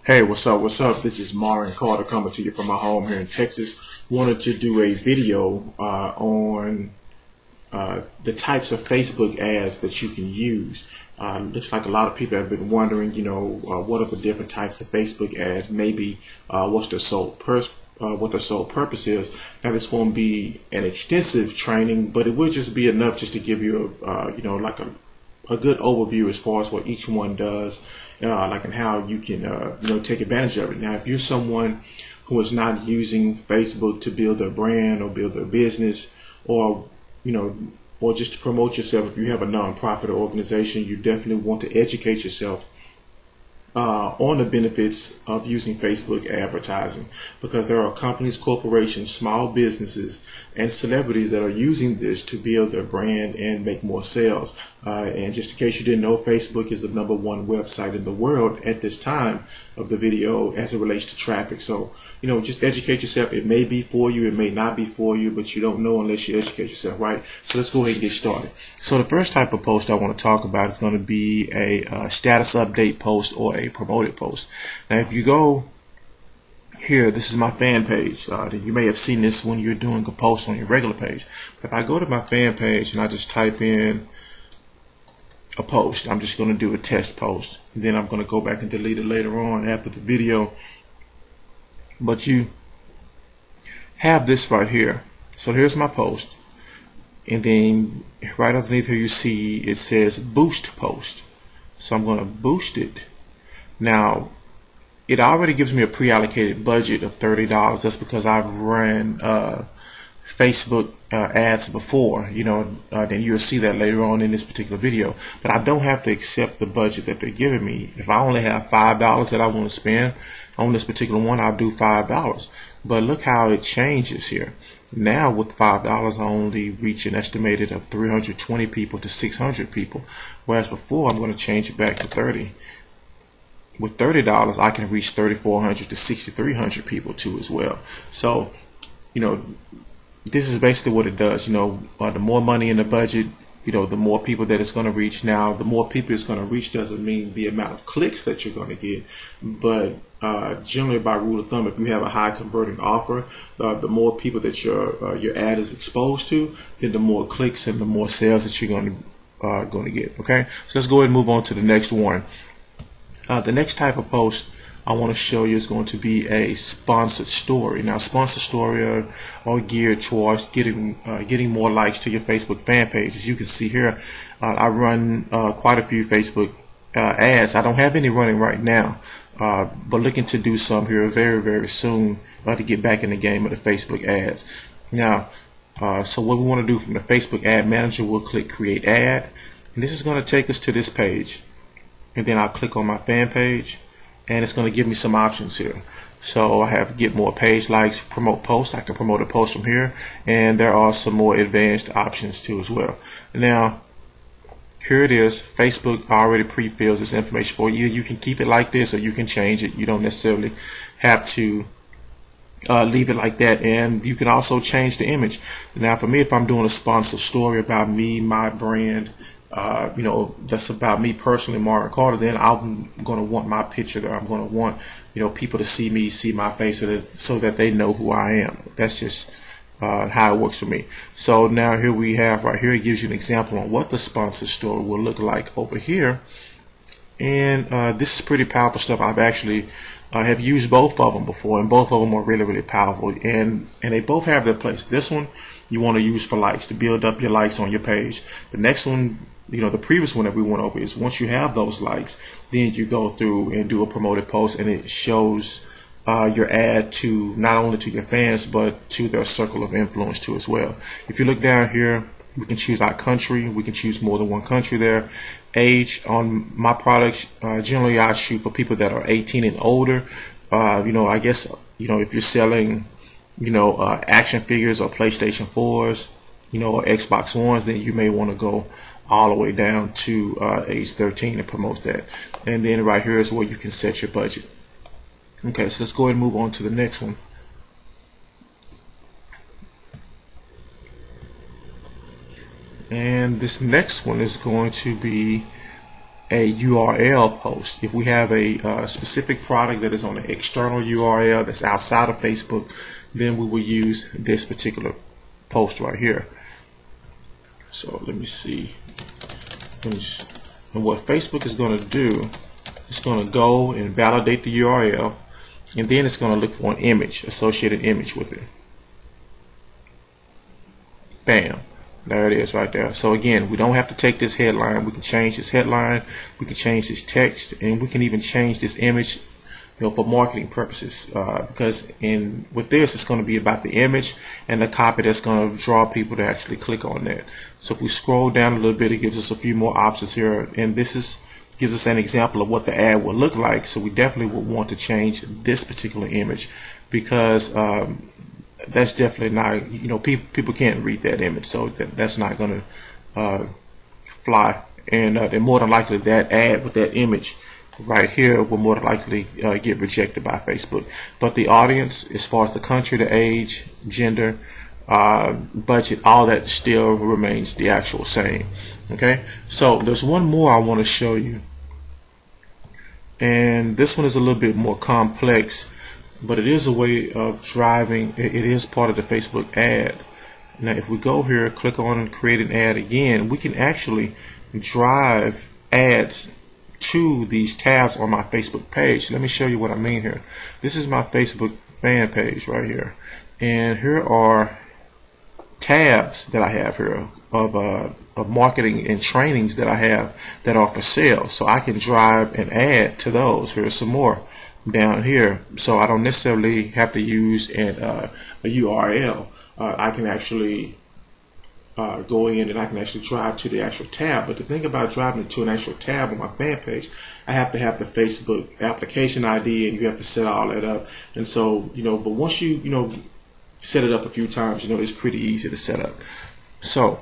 Hey, what's up? What's up? This is Marvin Carter coming to you from my home here in Texas. Wanted to do a video on the types of Facebook ads that you can use. Looks like a lot of people have been wondering, what are the different types of Facebook ads? Maybe what their sole purpose is. Now, this won't be an extensive training, but it will just be enough just to give you like a good overview as far as what each one does, and how you can take advantage of it. Now, if you're someone who is not using Facebook to build their brand or build their business, or or just to promote yourself, if you have a nonprofit or organization, you definitely want to educate yourself on the benefits of using Facebook advertising, because there are companies, corporations, small businesses, and celebrities that are using this to build their brand and make more sales. And just in case you didn't know, Facebook is the #1 website in the world at this time of the video as it relates to traffic. So, just educate yourself. It may be for you, it may not be for you, but you don't know unless you educate yourself, right? So let's go ahead and get started. So the first type of post I want to talk about is going to be a status update post or a promoted post. Now, if you go here, this is my fan page. You may have seen this when you're doing a post on your regular page. But if I go to my fan page and I just type in a post, I'm just going to do a test post, and then I'm going to go back and delete it later on after the video. But you have this right here. So here's my post, and then right underneath here you see it says boost post. So I'm going to boost it. Now, it already gives me a pre-allocated budget of $30. That's because I've run Facebook ads before, then you'll see that later on in this particular video. But I don't have to accept the budget that they're giving me. If I only have $5 that I want to spend on this particular one, I'll do $5. But look how it changes here. Now with $5, I only reach an estimated of 320 people to 600 people, whereas before I'm going to change it back to 30. With $30, I can reach 3,400 to 6,300 people too as well. So, this is basically what it does. The more money in the budget, the more people that it's going to reach. Now, the more people it's going to reach doesn't mean the amount of clicks that you're going to get, but generally, by rule of thumb, if you have a high converting offer, the more people that your ad is exposed to, then the more clicks and the more sales that you're going to get. Okay, so let's go ahead and move on to the next one. The next type of post I want to show you is going to be a sponsored story. Now, sponsored story are geared towards getting more likes to your Facebook fan page. As you can see here, I run quite a few Facebook ads. I don't have any running right now, but looking to do some here very, very soon to get back in the game of the Facebook ads. Now, so what we want to do from the Facebook ad manager, we'll click create ad, and this is going to take us to this page. And then I'll click on my fan page, and it's going to give me some options here. So I have get more page likes, promote post. I can promote a post from here, and there are some more advanced options too as well. Now, here it is. Facebook already pre-fills this information for you. You can keep it like this, or you can change it. You don't necessarily have to leave it like that, and you can also change the image. Now, for me, if I'm doing a sponsored story about me, my brand, that's about me personally, Marvin Carter, then I'm going to want my picture there. I'm going to want, people to see me, see my face, so that they know who I am. That's just how it works for me. So now here we have right here, it gives you an example on what the sponsored story will look like over here. And this is pretty powerful stuff. I've actually have used both of them before, and both of them are really, really powerful, and they both have their place. This one you want to use for likes, to build up your likes on your page. The next one, the previous one that we went over, is once you have those likes, then you go through and do a promoted post, and it shows your ad to not only to your fans, but to their circle of influence too as well. If you look down here, we can choose our country. We can choose more than one country there. Age on my products, generally I shoot for people that are 18 and older. I guess, if you're selling, action figures or PlayStation 4s, or Xbox Ones, then you may want to go all the way down to age 13 and promote that. And then right here is where you can set your budget. Okay, so let's go ahead and move on to the next one. And this next one is going to be a URL post. If we have a specific product that is on an external URL that's outside of Facebook, then we will use this particular post right here. So let me see. And what Facebook is going to do, it's going to go and validate the URL, and then it's going to look for an image, associated image with it. Bam. There it is right there. So again, we don't have to take this headline. We can change this headline, we can change this text, and we can even change this image, for marketing purposes. Because with this, it's going to be about the image and the copy that's going to draw people to actually click on that. So if we scroll down a little bit, it gives us a few more options here, and this gives us an example of what the ad will look like. So we definitely would want to change this particular image, because that's definitely not, people can't read that image, so that's not going to fly. And then more than likely that ad with that image right here will more than likely get rejected by Facebook. But the audience, as far as the country, the age, gender, budget, all that still remains the actual same. Okay, so there's one more I want to show you, and this one is a little bit more complex, but it is a way of driving. It is part of the Facebook ad. Now if we go here, click on and create an ad again, we can actually drive ads to these tabs on my Facebook page. Let me show you what I mean here. This is my Facebook fan page right here, and here are tabs that I have here of marketing and trainings that I have that are for sale. So I can drive an ad to those. Here's some more down here, so I don't necessarily have to use a URL. I can actually go in and I can actually drive to the actual tab. But the thing about driving to an actual tab on my fan page, I have to have the Facebook application ID, and you have to set all that up. And so, but once you set it up a few times, it's pretty easy to set up. So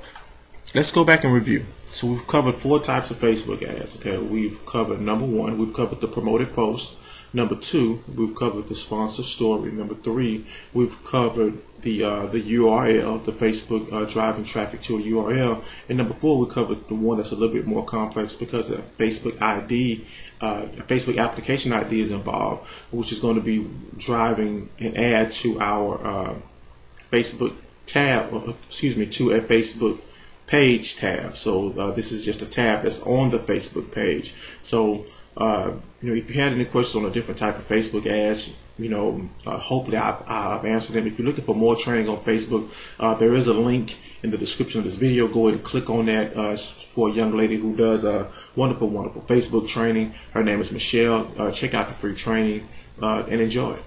let's go back and review. So we've covered 4 types of Facebook ads. Okay, we've covered number 1, we've covered the promoted post. Number 2, we've covered the sponsor story. Number 3, we've covered the URL, the Facebook driving traffic to a URL. And number 4, we covered the one that's a little bit more complex, because a Facebook ID, a Facebook application ID is involved, which is going to be driving an ad to our Facebook tab, to a Facebook page tab. So this is just a tab that's on the Facebook page. So if you had any questions on a different type of Facebook ads, hopefully I've answered them. If you're looking for more training on Facebook, there is a link in the description of this video. Go ahead and click on that. It's for a young lady who does wonderful Facebook training. Her name is Michelle. Check out the free training and enjoy it.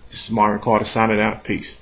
This is Myron Carter signing out. Peace.